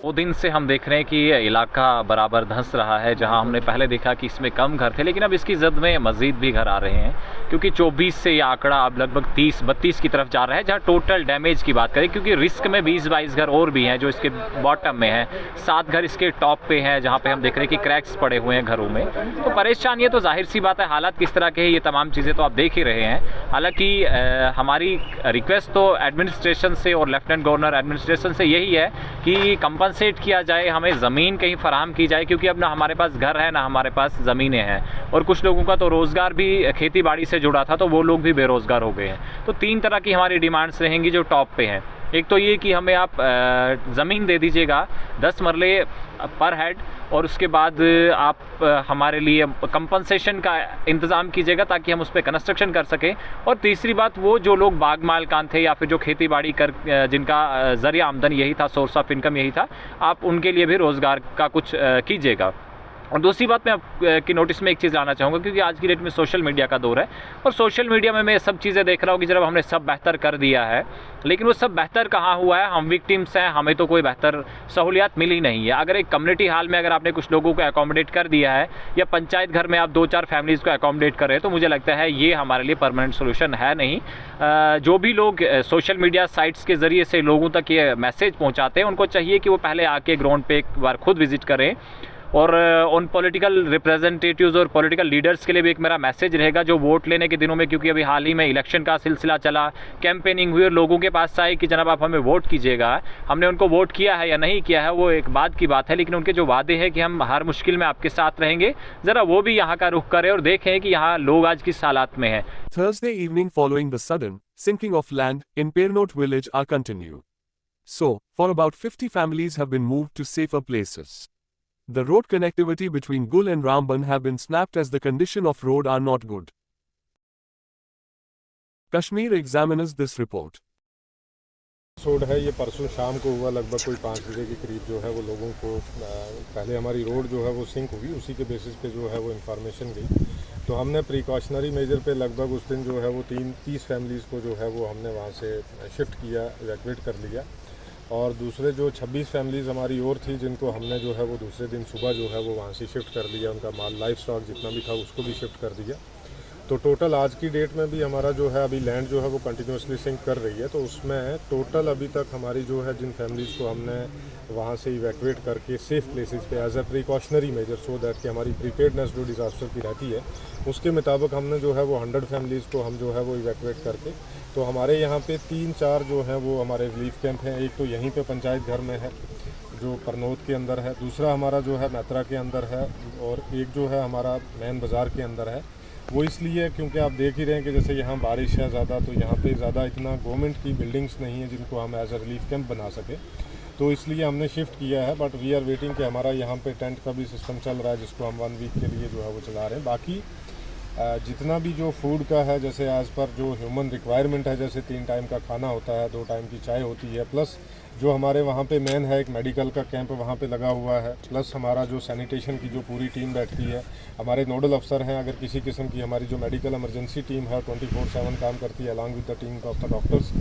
2 दिन से हम देख रहे हैं कि ये इलाका बराबर धंस रहा है। जहां हमने पहले देखा कि इसमें कम घर थे, लेकिन अब इसकी जद में मज़ीद भी घर आ रहे हैं, क्योंकि 24 से ये आंकड़ा अब लगभग 30-32 की तरफ जा रहा है। जहां टोटल डैमेज की बात करें, क्योंकि रिस्क में 20-22 घर और भी हैं जो इसके बॉटम में हैं, 7 घर इसके टॉप पे हैं जहाँ पे हम देख रहे हैं कि क्रैक्स पड़े हुए हैं घरों में। तो परेशानी है, तो जाहिर सी बात है हालात किस तरह के हैं ये तमाम चीज़ें तो आप देख ही रहे हैं। हालांकि हमारी रिक्वेस्ट तो एडमिनिस्ट्रेशन से और लेफ्टिनेंट गवर्नर एडमिनिस्ट्रेशन से यही है कि कंपनसेट किया जाए, हमें ज़मीन कहीं फराहम की जाए, क्योंकि अब ना हमारे पास घर है ना हमारे पास ज़मीनें हैं। और कुछ लोगों का तो रोज़गार भी खेती बाड़ी से जुड़ा था, तो वो लोग भी बेरोज़गार हो गए हैं। तो 3 तरह की हमारी डिमांड्स रहेंगी जो टॉप पे हैं। एक तो ये कि हमें आप ज़मीन दे दीजिएगा 10 मरले पर हेड, और उसके बाद आप हमारे लिए कंपनसेशन का इंतज़ाम कीजिएगा ताकि हम उस पर कंस्ट्रक्शन कर सकें। और तीसरी बात, वो जो लोग बाग मालकान थे या फिर जो खेती बाड़ी कर जिनका ज़रिया आमदन यही था, सोर्स ऑफ इनकम यही था, आप उनके लिए भी रोज़गार का कुछ कीजिएगा। और दूसरी बात मैं आपकी नोटिस में एक चीज़ लाना चाहूँगा, क्योंकि आज की डेट में सोशल मीडिया का दौर है, और सोशल मीडिया में मैं सब चीज़ें देख रहा हूँ कि जब हमने सब बेहतर कर दिया है, लेकिन वो सब बेहतर कहाँ हुआ है? हम विक्टिम्स हैं, हमें तो कोई बेहतर सहूलियात मिली नहीं है। अगर एक कम्युनिटी हॉल में अगर आपने कुछ लोगों को अकोमोडेट कर दिया है, या पंचायत घर में आप 2-4 फैमिलीज़ को अकोमोडेट कर रहे हैं, तो मुझे लगता है ये हमारे लिए परमानेंट सोल्यूशन है नहीं। जो भी लोग सोशल मीडिया साइट्स के ज़रिए से लोगों तक ये मैसेज पहुँचाते हैं, उनको चाहिए कि वो पहले आके ग्राउंड पे एक बार खुद विज़िट करें। और उन पॉलिटिकल रिप्रेजेंटेटिव्स और पॉलिटिकल लीडर्स के लिए भी एक मेरा मैसेज रहेगा जो वोट लेने के दिनों में, क्योंकि अभी हाल ही में इलेक्शन का सिलसिला चला, कैंपेनिंग हुई और लोगों के पास आए कि जनाब आप हमें वोट कीजिएगा। हमने उनको वोट किया है या नहीं किया है वो एक बात की बात है, लेकिन उनके जो वादे हैं कि हम हर मुश्किल में आपके साथ रहेंगे, ज़रा वो भी यहाँ का रुख करें और देखें कि यहाँ लोग आज किस हालात में हैं। Thursday evening following the sudden sinking of land in Pernote village are continued. So, for about 50 families have been moved to safer places. The road connectivity between Gul and Ramban have been snapped as the condition of road are not good. Kashmir examines this report. Road है, ये परसों शाम को हुआ, लगभग कोई 5 बजे के करीब जो है वो लोगों को पहले हमारी रोड जो है वो सिंक हुई, उसी के बेसिस पे जो है वो इन्फॉर्मेशन गई। तो हमने प्रिकॉशनरी मेजर पे लगभग उस दिन जो है वो 30 फैमिलीज़ को जो है वो हमने वहाँ से शिफ्ट किया, इवैक्यूएट कर लिया। और दूसरे जो 26 फैमिलीज़ हमारी और थी जिनको हमने जो है वो दूसरे दिन सुबह जो है वो वहाँ से शिफ्ट कर लिया, उनका माल लाइफ स्टॉक जितना भी था उसको भी शिफ्ट कर दिया। तो टोटल आज की डेट में भी हमारा जो है अभी लैंड जो है वो कंटिन्यूसली सिंक कर रही है। तो उसमें टोटल अभी तक हमारी जो है जिन फैमिलीज़ को हमने वहाँ से इवैक्यूएट करके सेफ़ प्लेसेस पे as a precautionary measure, so that कि हमारी प्रीपेयर्डनेस जो डिज़ास्टर की रहती है उसके मुताबिक हमने जो है वो 100 फैमिलीज़ को हम जो है वो इवैक्यूएट करके, तो हमारे यहाँ पे 3-4 जो हैं वो हमारे रिलीफ कैंप हैं। एक तो यहीं पे पंचायत घर में है जो परनोत के अंदर है, दूसरा हमारा जो है मैत्रा के अंदर है, और एक जो है हमारा मैन बाज़ार के अंदर है। वो इसलिए क्योंकि आप देख ही रहे हैं कि जैसे यहाँ बारिश है ज़्यादा, तो यहाँ पे ज़्यादा इतना गवर्नमेंट की बिल्डिंग्स नहीं है जिनको हम एज अ रिलीफ कैंप बना सके, तो इसलिए हमने शिफ्ट किया है। बट वी आर वेटिंग कि हमारा यहाँ पे टेंट का भी सिस्टम चल रहा है, जिसको हम 1 वीक के लिए जो है वो चला रहे हैं। बाकी जितना भी जो फूड का है, जैसे एज़ पर जो ह्यूमन रिक्वायरमेंट है, जैसे 3 टाइम का खाना होता है, 2 टाइम की चाय होती है, प्लस जो हमारे वहाँ पे मेन है एक मेडिकल का कैंप वहाँ पे लगा हुआ है, प्लस हमारा जो सैनिटेशन की जो पूरी टीम बैठती है, हमारे नोडल अफसर हैं, अगर किसी किस्म की हमारी जो मेडिकल इमरजेंसी टीम है 24/7 काम करती है along with the team of the doctors.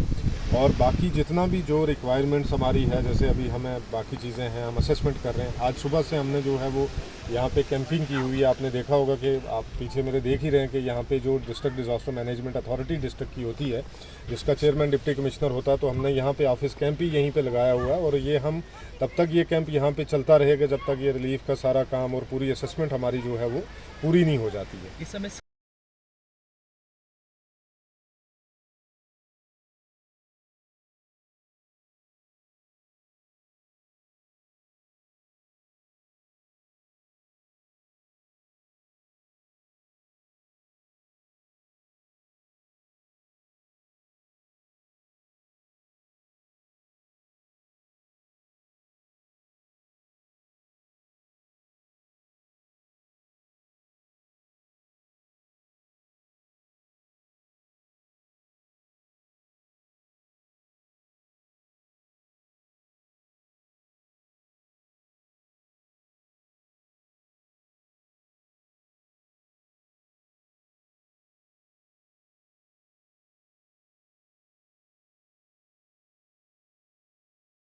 और बाकी जितना भी जो रिक्वायरमेंट्स हमारी है, जैसे अभी हमें बाकी चीज़ें हैं हम असेसमेंट कर रहे हैं। आज सुबह से हमने जो है वो यहाँ पे कैंपिंग की हुई है। आपने देखा होगा कि आप पीछे मेरे देख ही रहे हैं कि यहाँ पे जो district disaster management authority district की होती है, जिसका चेयरमैन डिप्टी कमिश्नर होता है, तो हमने यहाँ पे ऑफिस कैंप ही यहीं पे लगाया हुआ है। और ये हम तब तक ये कैंप यहाँ पे चलता रहेगा जब तक ये रिलीफ का सारा काम और पूरी असेसमेंट हमारी जो है वो पूरी नहीं हो जाती है। इस समय